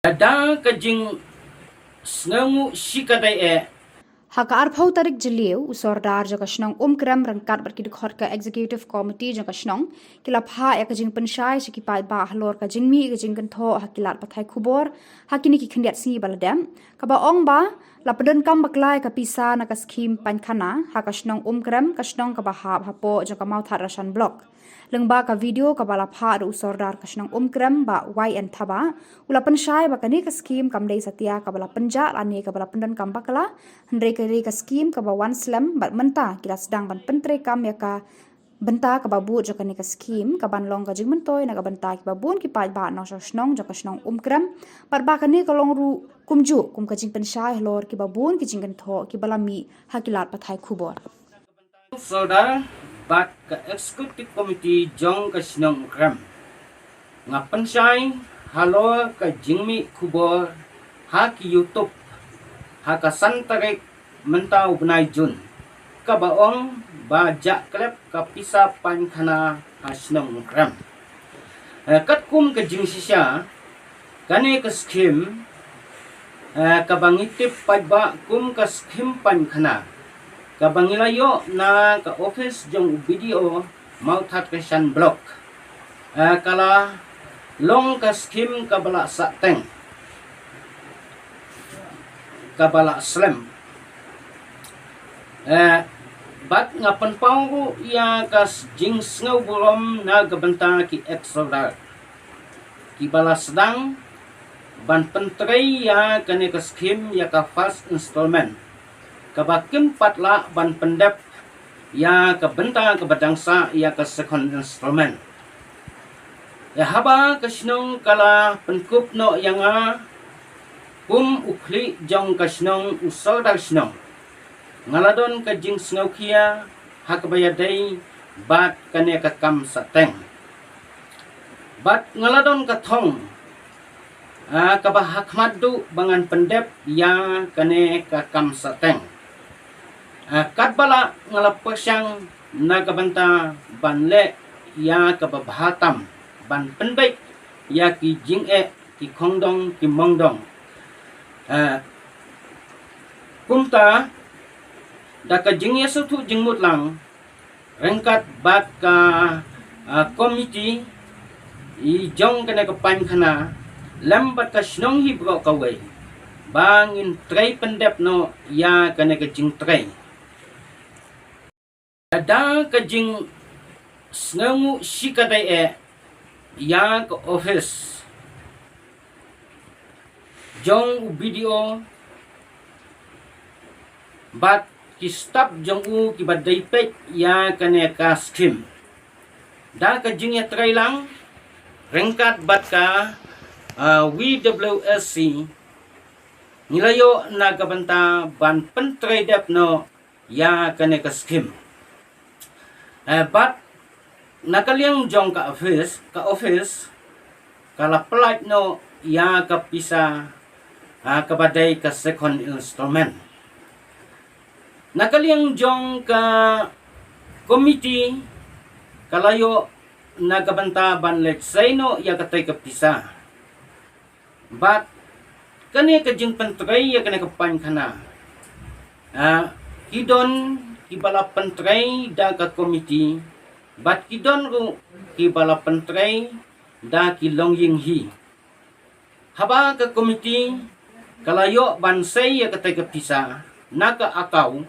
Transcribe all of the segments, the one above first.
Ada kajing snangu shikadai Haka arphau tarik jeliu Sordar jaka Shnong Umkrem rangkat berkidik ka executive committee jaka Shnong kilap ha ya kajing Pynshai sikipai ba Halor kajing mi kajing gentho hakilat pathai kubor hakini ki khendiat si baladam kaba ong ba lapadan kam baklai ka pisa na ka Skim Painkhana haka Shnong Umkrem ka Shnong ka bahab hapo jaka mau thar rashan block lengba ka video ka bala pha ru Sordar ka Shnong Umkrem ba YN thaba ula Pynshai ba kani ka Skim kamdei satia ka bala panja lani ka bala pendan kam bakala hendrei ka Skim ka ba one slam bat menta kira sedang ban pentre kam ya ka benta ka babu jaka ni ka Skim ka ban long ka jing mentoi na ka benta ki babun ki pai ba no Shnong jaka Shnong Umkrem bat ba ka ni ka long ru kumju kum ka jing Pynshai Halor ki babun ki jing gentho ki balami hakilat pathai khubor Sordar bat ka executive committee jong ka Shnong Umkrem nga Pynshai Halor ka jingmi kubor ha ki YouTube ha ka santarik mentau benai jun ka baong ba jak klep ka pisa Painkhana ha Shnong Umkrem kat kum ka jing sisya kane ka Skim ka bangitip pagba kum ka Skim Painkhana ka bangilayo na ka office jong video mau that keshan block kala long ka Skim ka bala sateng ka bala slam bat ngapan pau ya ka jing sngaw bulom na gabanta ki Sordar ki bala sedang ban pentrei ya kane ka Skim ya ka first installment kabakim patla ban pendep ya ke benta ke badangsa ya ke second installment ya haba ke Shnong kala penkup no yang kum ukli jong ke Shnong Sordar Shnong ngaladon ke jing sngaw kia hak bayadai bat kane ke kam sateng bat ngaladon ke thong kabah hakmadu bangan pendep ya kane ke kam sateng kat bala ngalapasyang nagabanta banle ya kababahatam ban penbaik ya ki jing ki khongdong ki mongdong kumta da ka jing ya sutu jing mutlang rengkat bat ka committee i jong kana ka Painkhana lambat ka Shnong hi bro kawai bangin tray pendep no ya kana ka jing tray ada kajing snangu shikadai ya ka office jong video bat ki stop jong ki badai pek ya kane ka Skim da kajing ya try lang rengkat bat ka WWSC nilayo na kabanta ban pentray dep no ya kane ka Skim but nakaliang jong ka office kala plat no ya ka pisa kabadai ka second installment nakaliang jong ka committee kalayo nagabanta ban let's say no ya katay ka pisa but kani ka jing pantray ya kani ka Painkhana hidon kibala pantray da ka committee bat kidon ru kibala pantray da ki longying hi haba ka committee kalayo bansay ya katay ka pisa naka akaw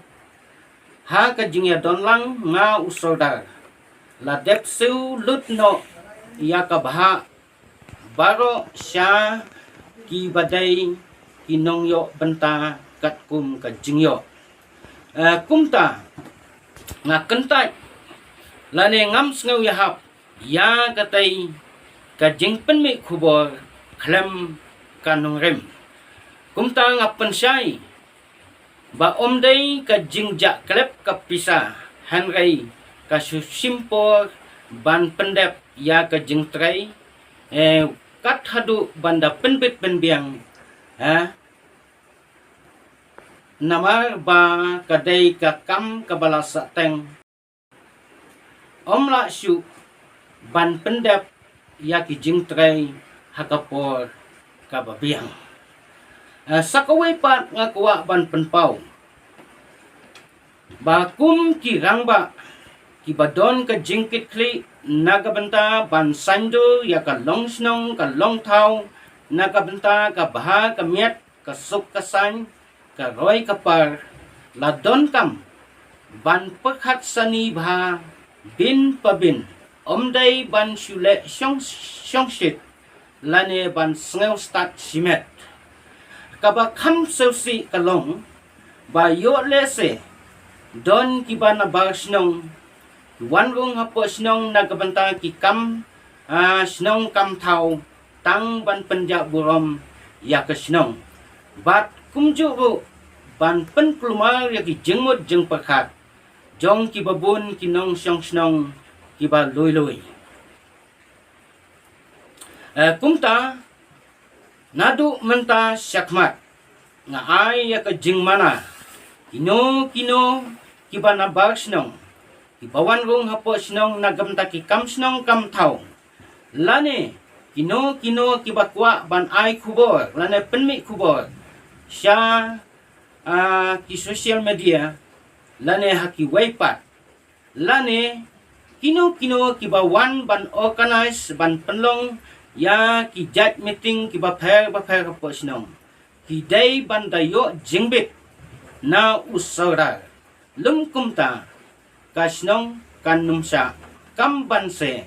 ha ka jingya don lang nga Sordar la depsu lutno ya ka baha baro siya ki badai kinongyo benta katkum ka jingyo kumta nga kentai lane ngam sngaw yahap ya katay ka jing penmi khubor khlem kanong rem kumta nga Pynshai ba omday ka jingja klep ka pisa hanray ka susimpor ban pendep ya ka jingtray kat hadu banda penbit penbiang namar ba kadai ka kam kabala sateng omla syu ban pendep ya ki jingtray hakapor kababiang. Sakaway pat nga kuwa ban penpau. Bakum kirang ba kibadon ka jingkit kli nagabenta ban sando ya ka long Shnong ka long tau nagabenta ka baha ka miet ka suk ka san ka roy ka par ladon kam ban pekhat sani bha bin pabin omdai ban shule shong shit lane ban sngew stat simet kaba kham seusi kalong ba yo lese don kiba na ba Shnong wan rung hapo Shnong nagabanta ki kam Shnong kam thau tang ban penja burom ya ka Shnong bat kumju bu ban pen klumar ya ki jengmut jeng pakhat jong ki babun ki nong Shnong ki ba loi kumta nadu menta syakmat nga ay ya ka jeng mana kino kiba na ba Shnong kibawan rung hapo Shnong nagamta ki kam Shnong kam thau lane kino kiba kwa ban ai khubor lane penmi khubor sya ki social media lane haki waipat lane kino kiba wan ban organize ban penlong ya ki jat meeting kiba pher hapo Shnong ki dai ban dayo jingbit na Sordar lum kumta ka Shnong kan numsa kam ban se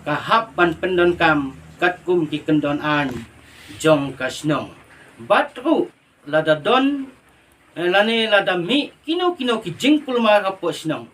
ka hap ban pendon kam kat kum ki kendon an jong ka Shnong batru lada don lane lada mi kino ki jing pulma ka po Shnong.